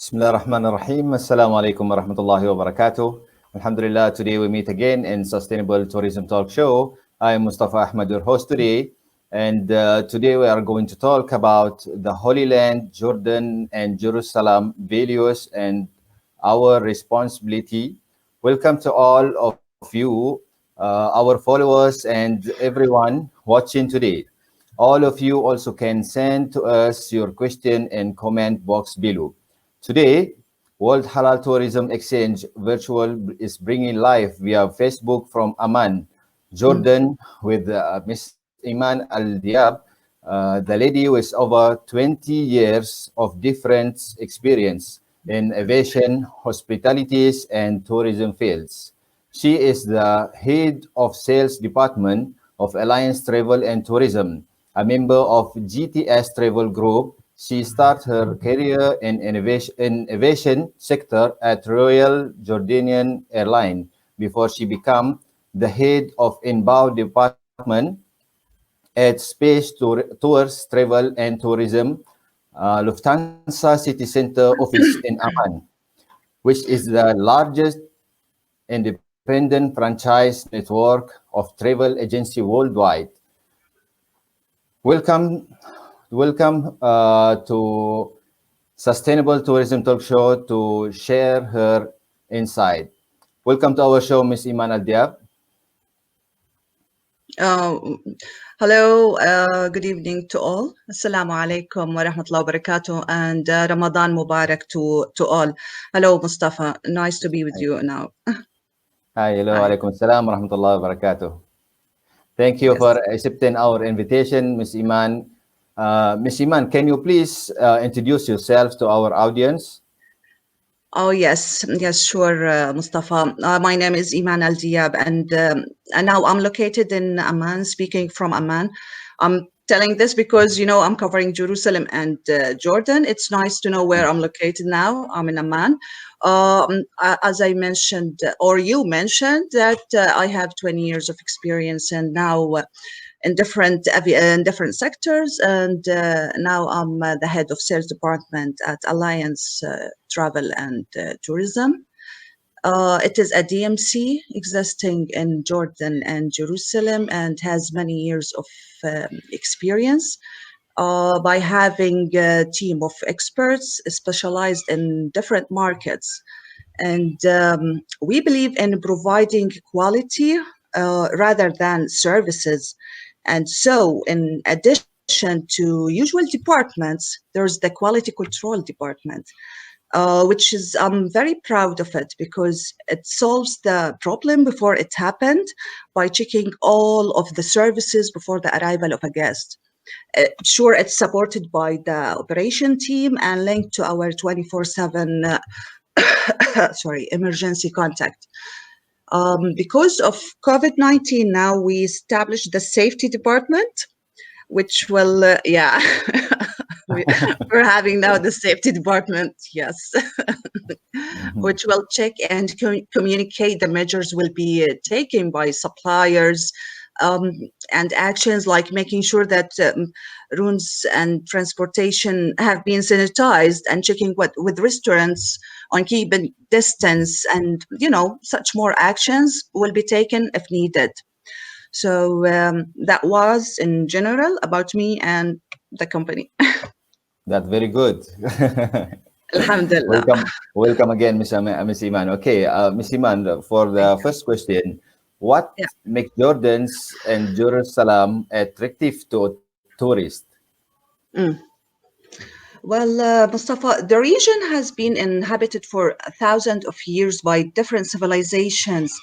Bismillahirrahmanirrahim. Assalamu alaikum warahmatullahi wabarakatuh. Alhamdulillah, today we meet again in Sustainable Tourism Talk Show. I am Mustafa Ahmad, your host today. And today we are going to talk about the Holy Land, Jordan and Jerusalem values and our responsibility. Welcome to all of you, our followers and everyone watching today. All of you also can send to us your question in comment box below. Today, World Halal Tourism Exchange Virtual is bringing live via Facebook from Amman, Jordan, with Miss Iman Aldiab, the lady with over 20 years of different experience in aviation, hospitalities, and tourism fields. She is the head of sales department of Alliance Travel and Tourism, a member of GTS Travel Group. She started her career in aviation sector at Royal Jordanian Airline before she became the head of inbound department at Space Tours Travel and Tourism, Lufthansa City Center office in Amman, which is the largest independent franchise network of travel agency worldwide. Welcome to Sustainable Tourism Talk Show to share her insight. Welcome to our show, Miss Iman Aldiab. Hello, good evening to all. Assalamu alaikum wa rahmatullahi wa barakatuh, and Ramadan Mubarak to all. Hello, Mustafa. Nice to be with you now. Hi, hello, Hi. alaikum salam wa rahmatullahi wa barakatuh. Thank you for accepting our invitation, Miss Iman. Miss Iman, can you please introduce yourself to our audience? Oh, yes, sure, Mustafa. My name is EMAN ALDIAB, and now I'm located in Amman, speaking from Amman. I'm telling this because, I'm covering Jerusalem and Jordan. It's nice to know where I'm located now. I'm in Amman. As I mentioned, or you mentioned, that I have 20 years of experience, and now in different sectors, and now I'm the head of sales department at Alliance Travel and Tourism. It is a DMC existing in Jordan and Jerusalem and has many years of experience by having a team of experts specialized in different markets. And we believe in providing quality rather than services. And so, in addition to usual departments, there's the quality control department, which is I'm very proud of it because it solves the problem before it happened by checking all of the services before the arrival of a guest. Sure, it's supported by the operation team and linked to our 24/7 emergency contact. Because of COVID-19, now we established the safety department, which will, we're having now the safety department, yes, which will check and communicate the measures will be taken by suppliers, and actions like making sure that rooms and transportation have been sanitized and checking with restaurants on keeping distance, and such more actions will be taken if needed. So that was in general about me and the company. That's very good. Alhamdulillah. Welcome again, Miss Iman. Okay, Miss Iman, for the first question, what makes Jordans and Jerusalem attractive to tourists? Well, Mustafa, the region has been inhabited for thousands of years by different civilizations.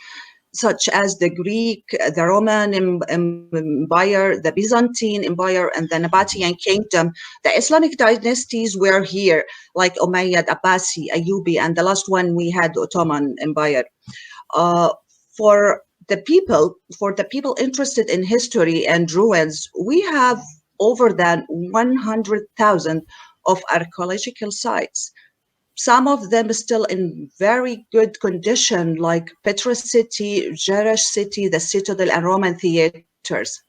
such as the Greek, the Roman Empire, the Byzantine Empire, and the Nabatean Kingdom. The Islamic dynasties were here, like Umayyad, Abbasi, Ayyubi, and the last one we had Ottoman Empire. Uh, for the people interested in history and ruins, we have over than 100,000 of archaeological sites. Some of them still in very good condition, like Petra City, Jerash City, the Citadel, and Roman theaters.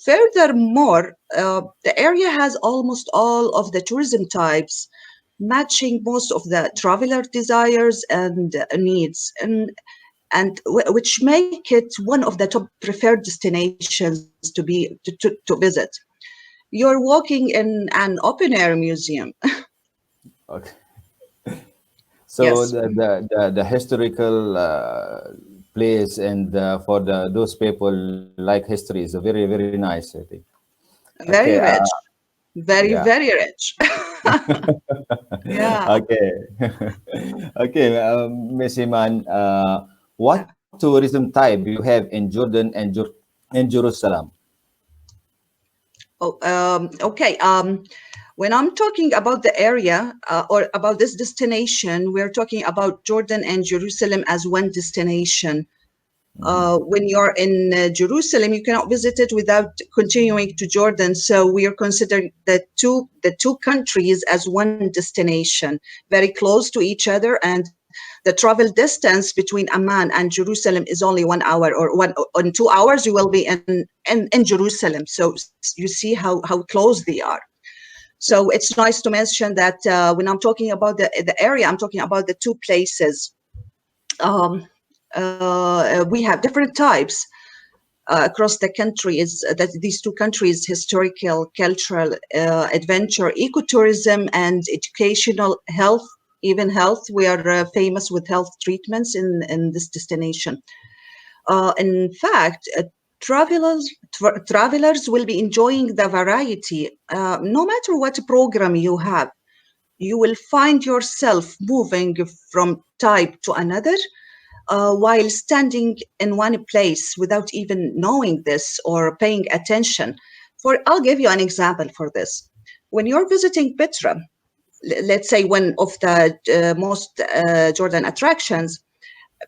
Furthermore, the area has almost all of the tourism types, matching most of the traveler desires and needs, which make it one of the top preferred destinations to visit. You're walking in an open air museum. Okay. So Yes, the historical place and for those people like history is a very very nice, I think. Okay. very rich, very, Yeah. very rich. Yeah. Okay. Okay, Miss Iman, what tourism type do you have in Jordan and Jerusalem? Oh, okay. When I'm talking about the area or about this destination, we're talking about Jordan and Jerusalem as one destination. Mhm. When you're in Jerusalem, you cannot visit it without continuing to Jordan. So we are considering the two countries as one destination, very close to each other, and the travel distance between Amman and Jerusalem is only 1 hour, or one in 2 hours you will be in Jerusalem. So you see how close they are. So it's nice to mention that when I'm talking about the area, I'm talking about the two places. Um, we have different types across the country. Is that these two countries, historical, cultural, adventure, ecotourism, and educational, health, even health. We are famous with health treatments in this destination. In fact, travelers will be enjoying the variety. No matter what program you have, you will find yourself moving from type to another while standing in one place without even knowing this or paying attention. I'll give you an example for this. When you're visiting Petra, let's say one of the most Jordan attractions,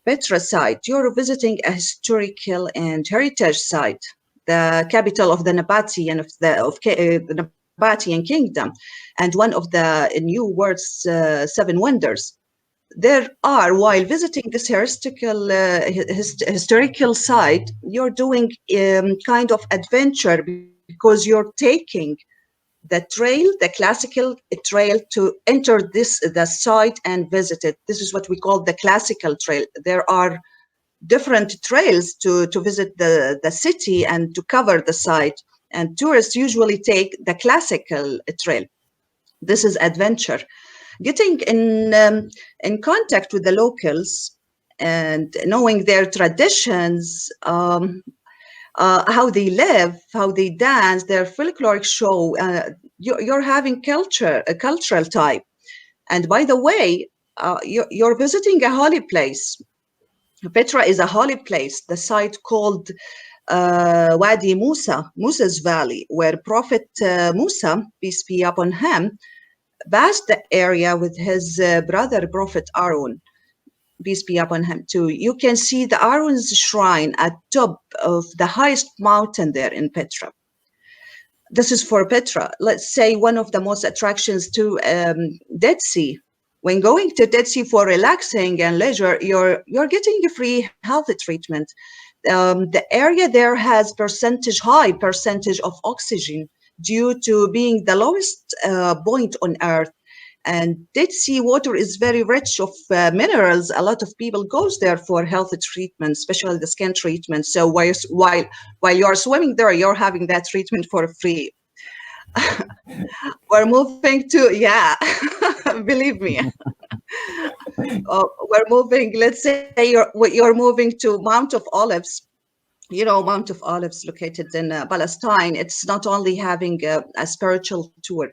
Petra site, you're visiting a historical and heritage site, the capital of the the Nabatean kingdom, and one of the New World's seven wonders. There are, while visiting this historical site, you're doing kind of adventure because you're taking the classical trail to enter the site and visit it. This is what we call the classical trail. There are different trails to visit the city and to cover the site. And tourists usually take the classical trail. This is adventure. Getting in contact with the locals and knowing their traditions, how they live, how they dance, their folkloric show. You're having a cultural type. And by the way, you're visiting a holy place. Petra is a holy place, the site called Wadi Musa, Musa's Valley, where Prophet Musa, peace be upon him, passed the area with his brother Prophet Aaron, peace be upon him too. You can see the Aaron's shrine at top of the highest mountain there in Petra. This is for Petra. Let's say one of the most attractions to Dead Sea. When going to Dead Sea for relaxing and leisure, you're getting a free health treatment. The area there has high percentage of oxygen due to being the lowest point on Earth. And Dead Sea water is very rich of minerals. A lot of people goes there for health treatment, especially the skin treatment. So while you're swimming there, you're having that treatment for free. We're moving to, yeah, believe me. We're moving. Let's say you're moving to Mount of Olives. Mount of Olives located in Palestine. It's not only having a spiritual tour.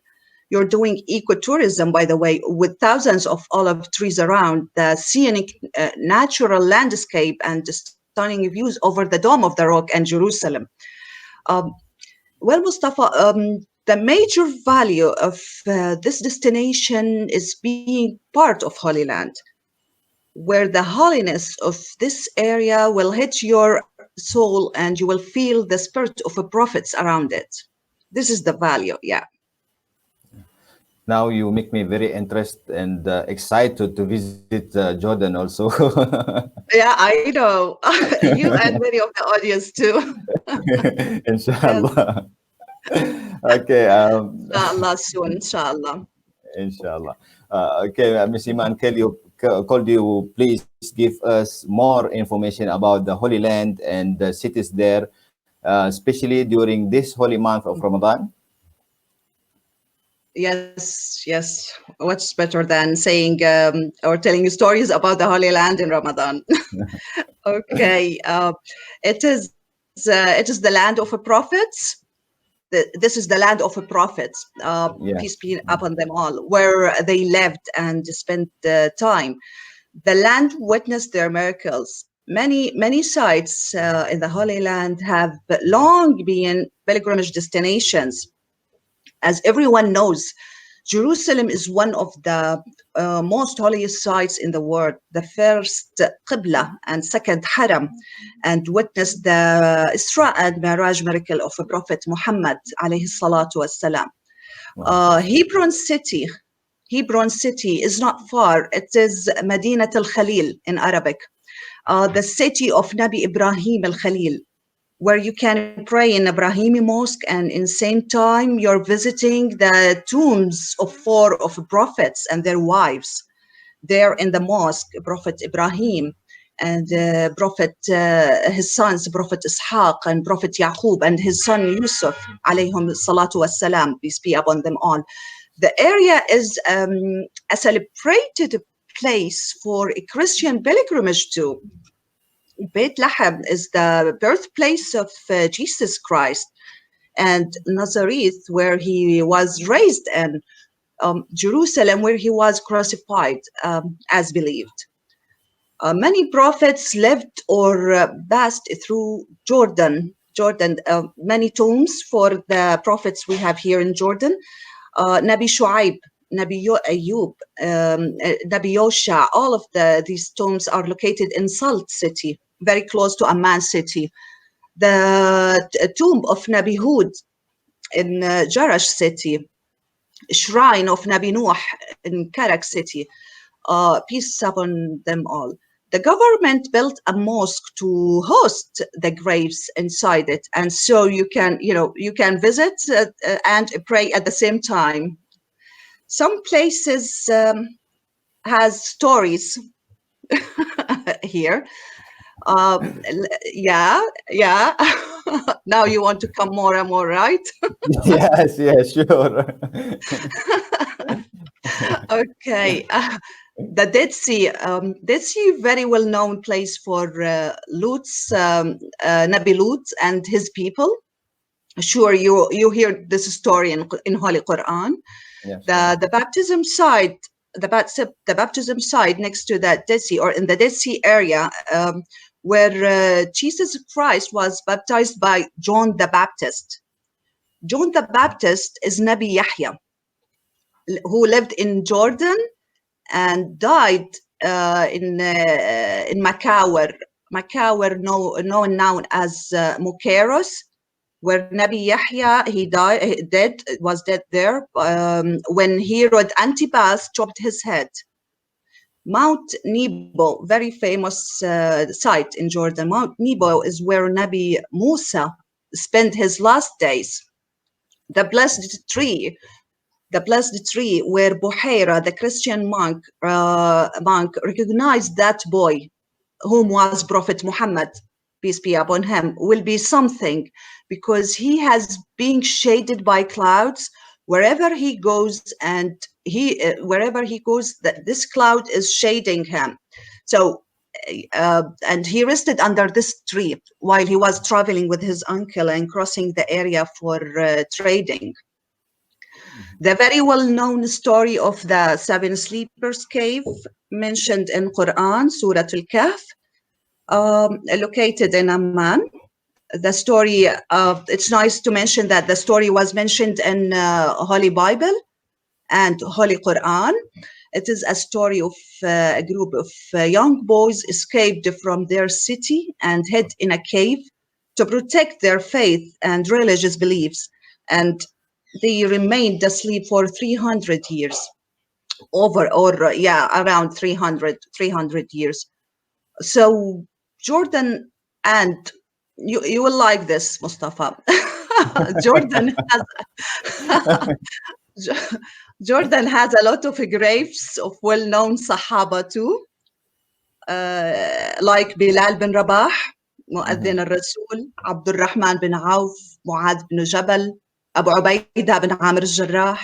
You're doing ecotourism, by the way, with thousands of olive trees around, the scenic natural landscape and the stunning views over the Dome of the Rock and Jerusalem. Um, well, Mustafa, the major value of this destination is being part of Holy Land, where the holiness of this area will hit your soul and you will feel the spirit of the prophets around it. This is the value, yeah. Now you make me very interested and excited to visit Jordan also. Yeah, I know. You and many of the audience too. Yes. Inshallah. Okay. Inshallah soon, inshallah. Inshallah. Okay, Miss Iman, could you please give us more information about the Holy Land and the cities there, especially during this holy month of Ramadan? Yes, yes. What's better than saying or telling you stories about the Holy Land in Ramadan? Okay. It is the land of prophets. This is the land of prophets, peace Yeah. be upon them all, where they lived and spent time. The land witnessed their miracles. Many sites in the Holy Land have long been pilgrimage destinations. As everyone knows, Jerusalem is one of the most holiest sites in the world, the first Qibla and second Haram, and witnessed the Isra and Miraj miracle of Prophet Muhammad alayhi salatu wassalam. Wow. Hebron city is not far. It is Madinat al-Khalil in Arabic, the city of Nabi Ibrahim al-Khalil, where you can pray in Ibrahimi mosque and in same time you're visiting the tombs of four of prophets and their wives there in the mosque, Prophet Ibrahim and his sons, Prophet Ishaq and Prophet Yaqub and his son Yusuf, alayhim salatu wassalam, peace be upon them all. The area is a celebrated place for a Christian pilgrimage too. Beit Lahem is the birthplace of Jesus Christ, and Nazareth, where he was raised, and Jerusalem, where he was crucified, as believed. Many prophets lived or passed through Jordan. Many tombs for the prophets we have here in Jordan. Nabi Shu'aib, Ayub, Nabi Yosha, all of these tombs are located in Salt city, very close to Amman city. The tomb of Nabi Hud in Jarash city, shrine of Nabi Nuh in Karak city, peace upon them all. The government built a mosque to host the graves inside it, and so you can visit and pray at the same time. Some places has stories here. Yeah, yeah. Now you want to come more and more, right? Yes, yes, sure. Okay. The Dead Sea, very well known place for Lut's, Nabi Lut and his people. Sure, you hear this story in Holy Quran. Yeah, sure. The baptism site, the baptism site next to the Dead Sea or in the Dead Sea area, where Jesus Christ was baptized by John the Baptist. John the Baptist is Nabi Yahya, who lived in Jordan and died in Makawar, known now as Mukeros, where Nabi Yahya was dead there when Herod Antipas chopped his head. Mount Nebo, very famous site in Jordan. Mount Nebo is where Nabi Musa spent his last days. The blessed tree where Buhaira, the Christian monk, recognized that boy, whom was Prophet Muhammad, peace be upon him, will be something because he has been shaded by clouds wherever he goes, and wherever he goes, this cloud is shading him. So, and he rested under this tree while he was traveling with his uncle and crossing the area for trading. The very well-known story of the seven sleepers cave mentioned in Quran, Surah Al-Kahf, located in Amman. The story, it's nice to mention that the story was mentioned in Holy Bible and Holy Quran. It is a story of a group of young boys escaped from their city and hid in a cave to protect their faith and religious beliefs. And they remained asleep for 300 years, around 300 years. So Jordan, and you will like this, Mustafa. Jordan has Jordan has a lot of graves of well-known Sahaba too, like Bilal bin Rabah, مؤذن الرسول, عبد الرحمن بن عوف, معاذ بن جبل, Abu Ubaidah bin Amr al-Jarrah,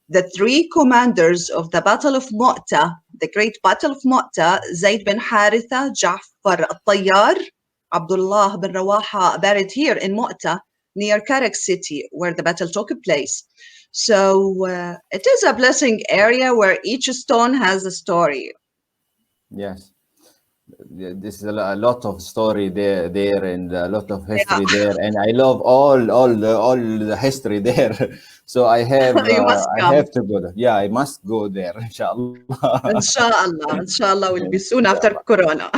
the three commanders of the Battle of Mu'tah, the great Battle of Mu'tah, Zayd bin Haritha, Ja'far al-Tayyar, Abdullah bin Rawaha, buried here in Mu'tah, near Karak city, where the battle took place. So it is a blessing area where each stone has a story. Yes. This is a lot of story there, and a lot of Yeah, history there, and I love all the history there. So you must I come. have to go there. Yeah, I must go there, inshallah. Inshallah will be soon after Inshallah. Corona.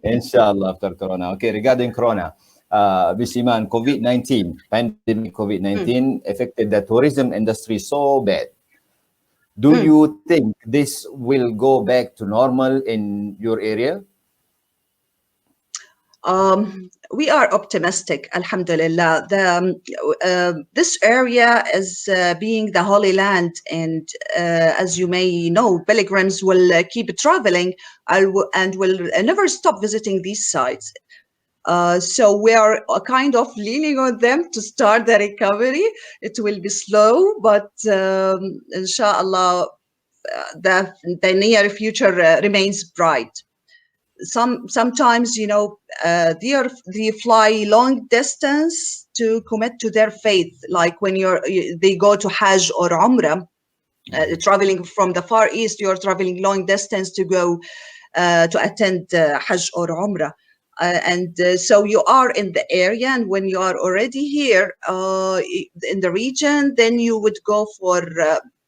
Inshallah after Corona. Okay, regarding Corona, Bisiman, COVID-19, pandemic Mm, COVID-19 affected the tourism industry so bad. Do mm. you think this will go back to normal in your area? We are optimistic, Alhamdulillah. This area is being the Holy Land, and as you may know, pilgrims will keep traveling and will never stop visiting these sites. So we are kind of leaning on them to start the recovery. It will be slow, but inshallah, the near future remains bright. Sometimes they fly long distance to commit to their faith, like when they go to Hajj or Umrah, traveling from the Far East. You're traveling long distance to go to attend Hajj or Umrah. And so you are in the area, and when you are already here in the region, then you would go for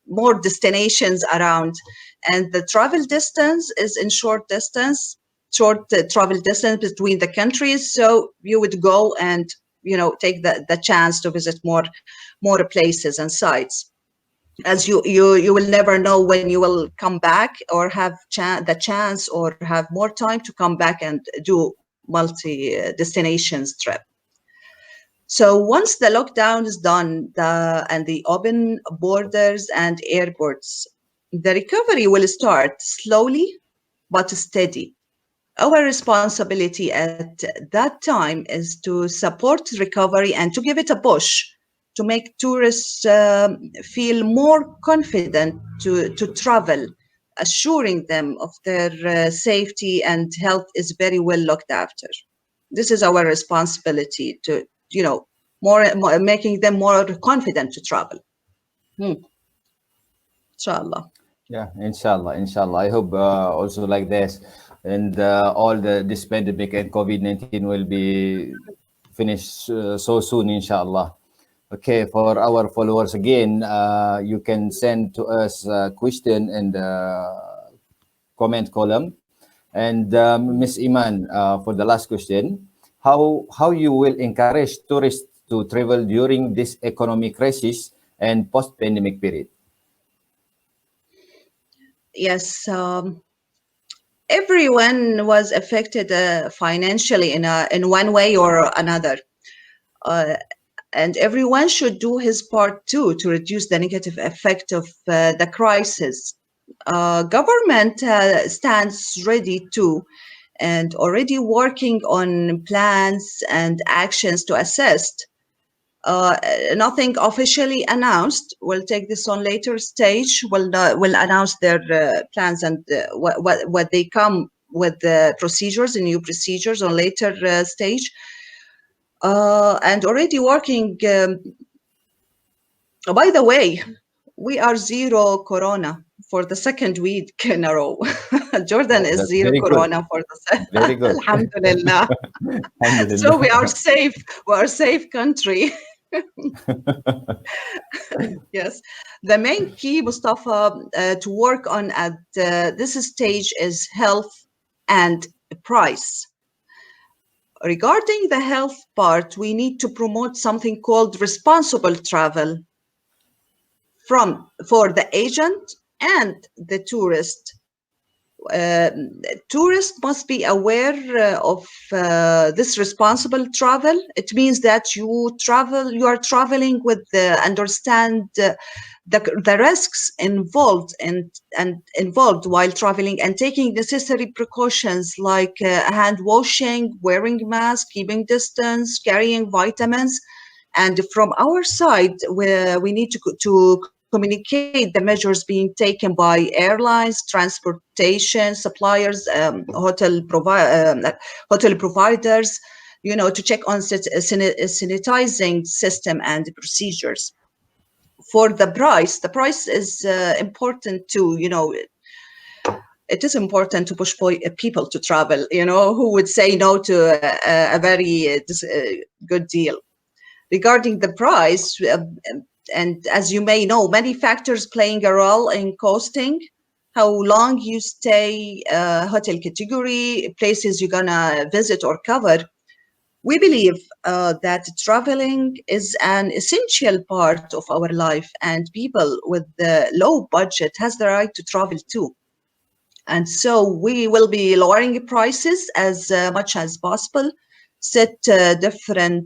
more destinations around. And the travel distance is in short travel distance between the countries. So you would go and take the chance to visit more places and sites, as you will never know when you will come back or have the chance or have more time to come back and do multi destinations trip. So once the lockdown is done, and the open borders and airports, the recovery will start slowly but steady. Our responsibility at that time is to support recovery and to give it a push to make tourists feel more confident to travel, assuring them of their safety and health is very well looked after. This is our responsibility to, more making them more confident to travel. Hmm. Inshallah. Yeah, inshallah. I hope also like this, and all this pandemic and COVID-19 will be finished so soon, inshallah. Okay, for our followers again, you can send to us a question in the comment column. And Miss Iman, for the last question, how you will encourage tourists to travel during this economic crisis and post-pandemic period? Yes. Everyone was affected financially in one way or another. Uh, and everyone should do his part too to reduce the negative effect of the crisis. Government stands ready too and already working on plans and actions to assist. Uh, Nothing officially announced. We'll take this on later stage. Will announce their plans and what they come with the procedures and new procedures on later stage. And already working. By the way, we are zero corona. for the second week in a row. Jordan Oh, is that's zero very good. corona for Very the good. Alhamdulillah. So we are Alhamdulillah. safe. We are safe country. Yes. The main key, Mustafa, to work on at this stage is health and price. Regarding the health part, we need to promote something called responsible travel for the agent and the tourist. Tourists must be aware of this responsible travel. It means that you are traveling with understand the risks involved and involved while traveling and taking necessary precautions like hand washing, wearing mask, keeping distance, carrying vitamins. And from our side, we need to communicate the measures being taken by airlines, transportation suppliers, hotel providers, to check on sanitizing system and procedures. For the price is important too. It is important to push people to travel. Who would say no to a very good deal? Regarding the price, and as you may know, many factors playing a role in costing, how long you stay, hotel category, places you're gonna visit or cover. We believe that traveling is an essential part of our life, and people with the low budget has the right to travel too. And so we will be lowering prices as much as possible, set different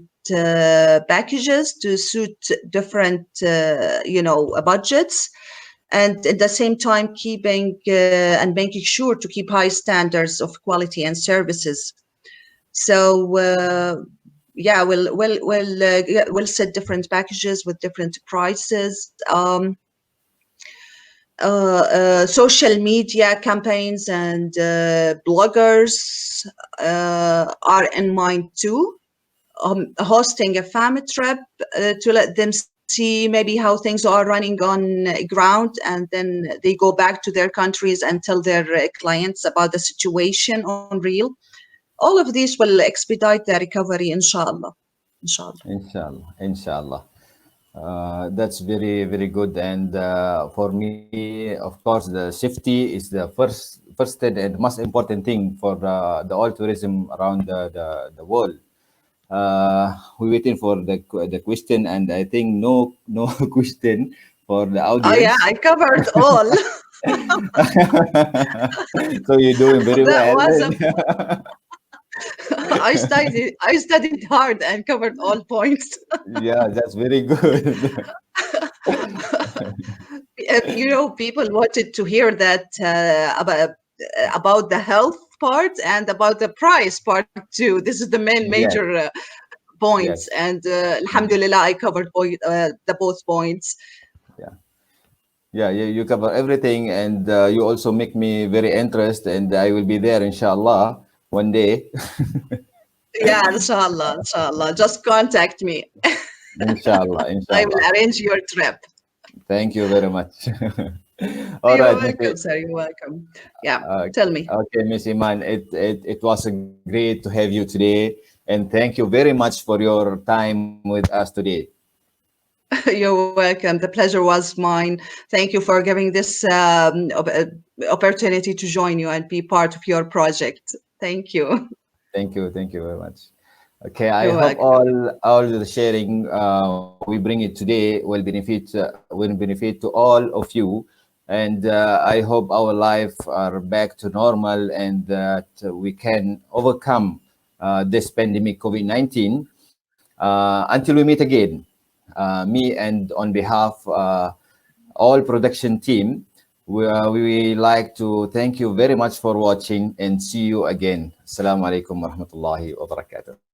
packages to suit different, budgets, and at the same time keeping and making sure to keep high standards of quality and services. So yeah, we'll set different packages with different prices. Social media campaigns and bloggers are in mind too. Hosting a family trip to let them see maybe how things are running on ground, and then they go back to their countries and tell their clients about the situation on real. All of these will expedite the recovery, inshallah. Inshallah. Inshallah. Inshallah. That's very, very good. And for me, of course, the safety is the first and most important thing for the all tourism around the world. We're waiting for the question, and I think no question for the Oh yeah, audience. I covered all. So you're doing very That well. was I studied hard and covered all points. Yeah, that's very good. People wanted to hear that about the health part and about the price part too. This is the main Yes, major points, yes. and Mm, Alhamdulillah, I covered the both points. yeah. Yeah, you cover everything, and you also make me very interested, and I will be there, inshallah, one day. Yeah, inshallah. Just contact me. Inshallah, I will inshallah. arrange your trip. Thank you very much. All You're right, Missy. welcome, sir. You're welcome. Yeah, Uh, tell me. okay, Miss Iman, it was great to have you today, and thank you very much for your time with us today. You're welcome. The pleasure was mine. Thank you for giving this opportunity to join you and be part of your project. Thank you. Thank you very much. Okay, I You're hope welcome. all the sharing we bring it today will benefit to all of you, and I hope our life are back to normal and that we can overcome this pandemic COVID-19 until we meet again. Me and on behalf all production team, we like to thank you very much for watching and see you again. Assalamu alaikum warahmatullahi wabarakatuh.